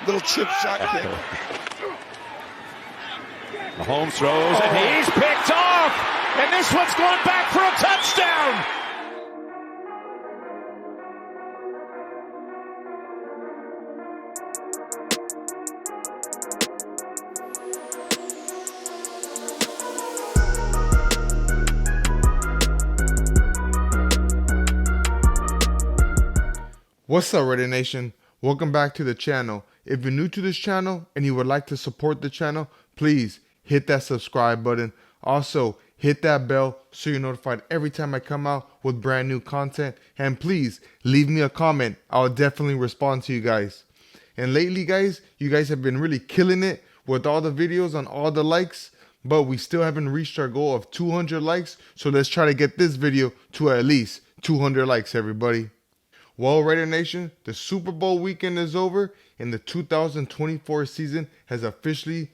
Little chip shot kick. Mahomes throws, and he's picked off! And this one's going back for a touchdown! What's up, Raider Nation? Welcome back to the channel. If you're new to this channel and you would like to support the channel, please hit that subscribe button. Also, hit that bell so you're notified every time I come out with brand new content. And please leave me a comment. I'll definitely respond to you guys. And lately, guys, you guys have been really killing it with all the videos on all the likes, but we still haven't reached our goal of 200 likes. So let's try to get this video to at least 200 likes, everybody. Well, Raider Nation, the Super Bowl weekend is over and the 2024 season has officially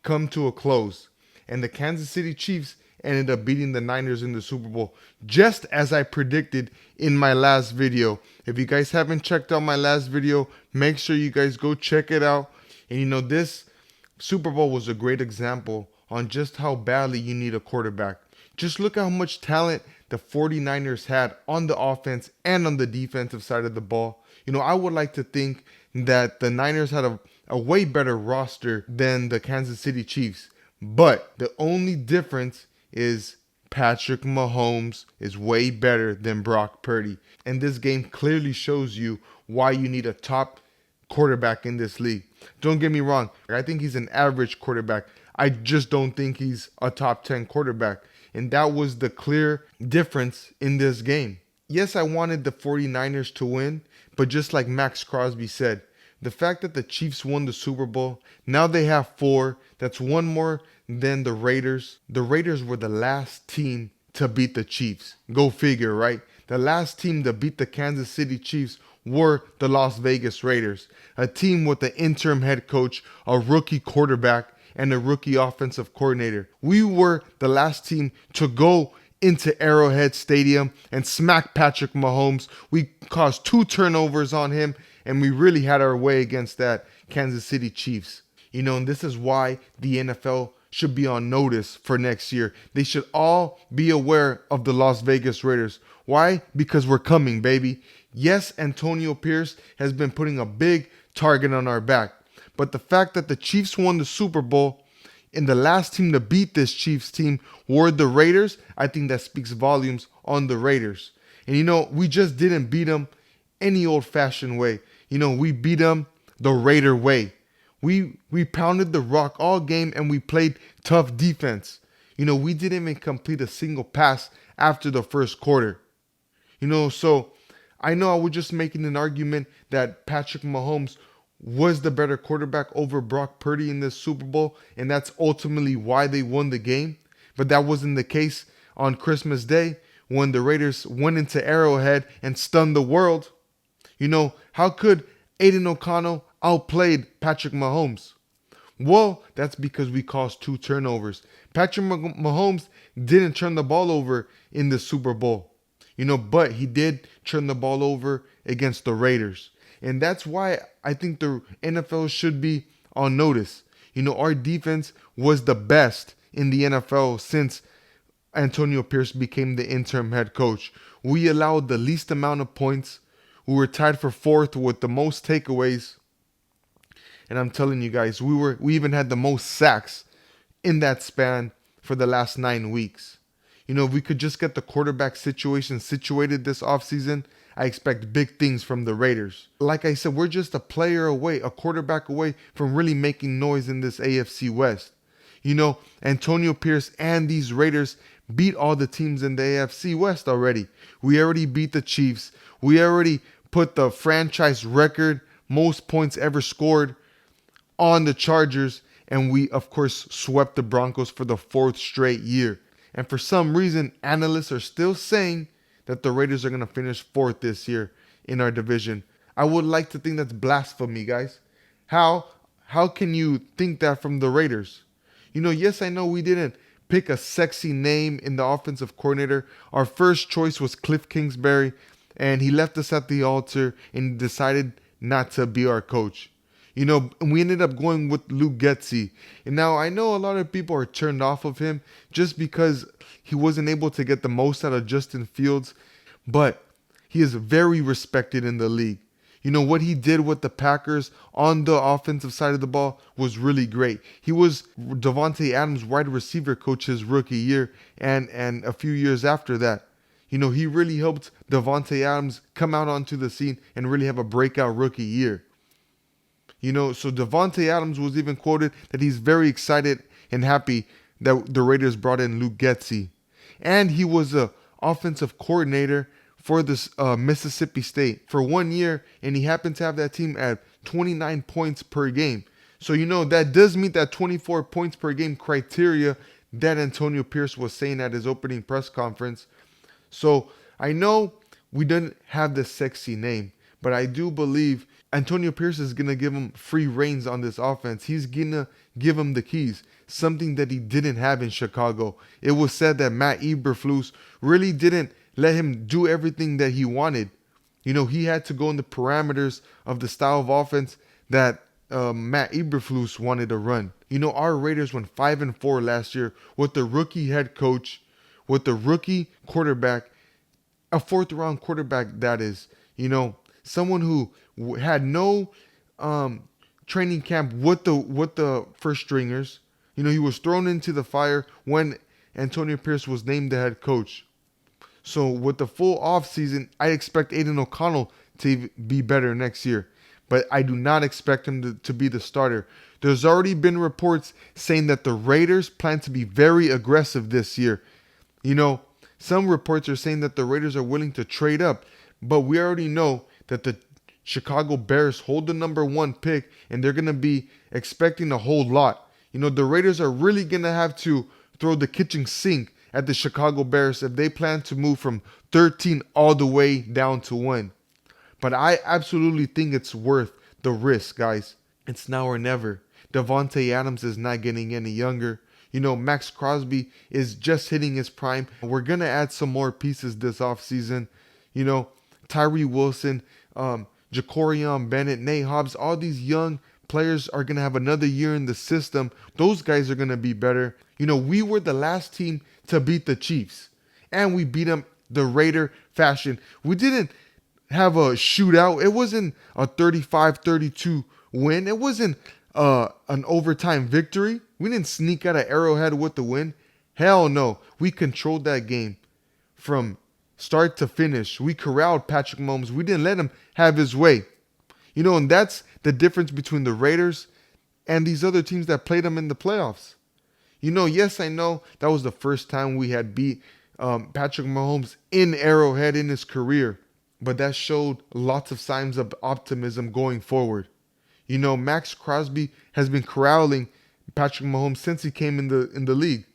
come to a close. And the Kansas City Chiefs ended up beating the Niners in the Super Bowl, just as I predicted in my last video. If you guys haven't checked out my last video, make sure you guys go check it out. And you know, this Super Bowl was a great example on just how badly you need a quarterback. Just look at how much talent the 49ers had on the offense and on the defensive side of the ball. You know, I would like to think that the Niners had a way better roster than the Kansas City Chiefs. But the only difference is Patrick Mahomes is way better than Brock Purdy. And this game clearly shows you why you need a top quarterback in this league. Don't get me wrong. I think he's an average quarterback. I just don't think he's a top 10 quarterback. And that was the clear difference in this game. Yes, I wanted the 49ers to win, but just like Maxx Crosby said, the fact that the Chiefs won the Super Bowl, now they have 4. That's one more than the Raiders. The Raiders were the last team to beat the Chiefs. Go figure, right? The last team to beat the Kansas City Chiefs were the Las Vegas Raiders, a team with an interim head coach, a rookie quarterback, and a rookie offensive coordinator. We were the last team to go into Arrowhead Stadium and smack Patrick Mahomes. We caused 2 turnovers on him, and we really had our way against that Kansas City Chiefs. You know, and this is why the NFL should be on notice for next year. They should all be aware of the Las Vegas Raiders. Why? Because we're coming, baby. Yes, Antonio Pierce has been putting a big target on our back. But the fact that the Chiefs won the Super Bowl and the last team to beat this Chiefs team were the Raiders, I think that speaks volumes on the Raiders. And you know, we just didn't beat them any old-fashioned way. You know, we beat them the Raider way. We pounded the rock all game and we played tough defense. You know, we didn't even complete a single pass after the first quarter. You know, so I know I was just making an argument that Patrick Mahomes was the better quarterback over Brock Purdy in this Super Bowl, and that's ultimately why they won the game. But that wasn't the case on Christmas Day when the Raiders went into Arrowhead and stunned the world. You know, how could Aiden O'Connell outplayed Patrick Mahomes? Well, that's because we caused 2 turnovers. Patrick Mahomes didn't turn the ball over in the Super Bowl. You know, but he did turn the ball over against the Raiders. And that's why I think the NFL should be on notice. You know, our defense was the best in the NFL since Antonio Pierce became the interim head coach. We allowed the least amount of points. We were tied for 4th with the most takeaways. And I'm telling you guys, we even had the most sacks in that span for the last 9 weeks. You know, if we could just get the quarterback situation situated this offseason, I expect big things from the Raiders. Like I said, we're just a player away, a quarterback away from really making noise in this AFC West. You know, Antonio Pierce and these Raiders beat all the teams in the AFC West already. We already beat the Chiefs. We already put the franchise record, most points ever scored, on the Chargers. And we, of course, swept the Broncos for the 4th straight year. And for some reason, analysts are still saying that the Raiders are going to finish 4th this year in our division. I would like to think that's blasphemy, guys. How can you think that from the Raiders? You know, yes, I know we didn't pick a sexy name in the offensive coordinator. Our first choice was Cliff Kingsbury, and he left us at the altar and decided not to be our coach. And we ended up going with Luke Getsy. And now I know a lot of people are turned off of him just because he wasn't able to get the most out of Justin Fields, but he is very respected in the league. What he did with the Packers on the offensive side of the ball was really great. He was Davante Adams' wide receiver coach his rookie year and a few years after that. He really helped Davante Adams come out onto the scene and really have a breakout rookie year. So Davante Adams was even quoted that he's very excited and happy that the Raiders brought in Luke Getsy. And he was the offensive coordinator for this Mississippi State for 1 year, and he happened to have that team at 29 points per game. So, that does meet that 24 points per game criteria that Antonio Pierce was saying at his opening press conference. So, I know we didn't have the sexy name, but I do believe Antonio Pierce is going to give him free reins on this offense. He's going to give him the keys, something that he didn't have in Chicago. It was said that Matt Eberflus really didn't let him do everything that he wanted. He had to go in the parameters of the style of offense that Matt Eberflus wanted to run. Our Raiders went 5-4 last year with the rookie head coach, with the rookie quarterback, a 4th-round quarterback that is. Someone who had no training camp with the first stringers. He was thrown into the fire when Antonio Pierce was named the head coach. So with the full offseason, I expect Aiden O'Connell to be better next year. But I do not expect him to be the starter. There's already been reports saying that the Raiders plan to be very aggressive this year. Some reports are saying that the Raiders are willing to trade up. But we already know that the Chicago Bears hold the number 1 pick, and they're going to be expecting a whole lot. The Raiders are really going to have to throw the kitchen sink at the Chicago Bears if they plan to move from 13 all the way down to 1. But I absolutely think it's worth the risk, guys. It's now or never. Davante Adams is not getting any younger. Maxx Crosby is just hitting his prime. We're going to add some more pieces this offseason. Tyree Wilson, Jacorian Bennett, Nate Hobbs, all these young players are going to have another year in the system. Those guys are going to be better. We were the last team to beat the Chiefs, and we beat them the Raider fashion. We didn't have a shootout. It wasn't a 35-32 win. It wasn't an overtime victory. We didn't sneak out of Arrowhead with the win. Hell no. We controlled that game from start to finish. We corralled Patrick Mahomes. We didn't let him have his way. And that's the difference between the Raiders and these other teams that played them in the playoffs. Yes, I know that was the first time we had beat Patrick Mahomes in Arrowhead in his career, but that showed lots of signs of optimism going forward. Maxx Crosby has been corralling Patrick Mahomes since he came in the league.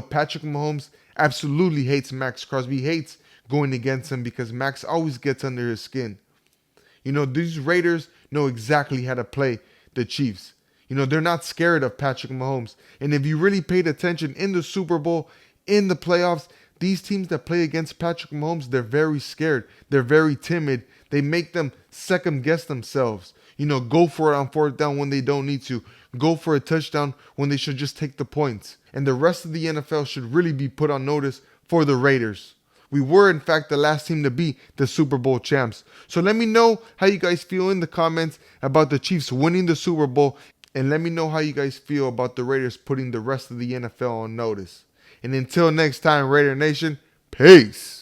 Patrick Mahomes absolutely hates Maxx Crosby. He hates going against him because Max always gets under his skin. These Raiders know exactly how to play the Chiefs. They're not scared of Patrick Mahomes. And if you really paid attention in the Super Bowl, in the playoffs, these teams that play against Patrick Mahomes, they're very scared. They're very timid. They make them second guess themselves. Go for it on 4th down when they don't need to. Go for a touchdown when they should just take the points. And the rest of the NFL should really be put on notice for the Raiders. We were, in fact, the last team to be the Super Bowl champs. So let me know how you guys feel in the comments about the Chiefs winning the Super Bowl. And let me know how you guys feel about the Raiders putting the rest of the NFL on notice. And until next time, Raider Nation, peace.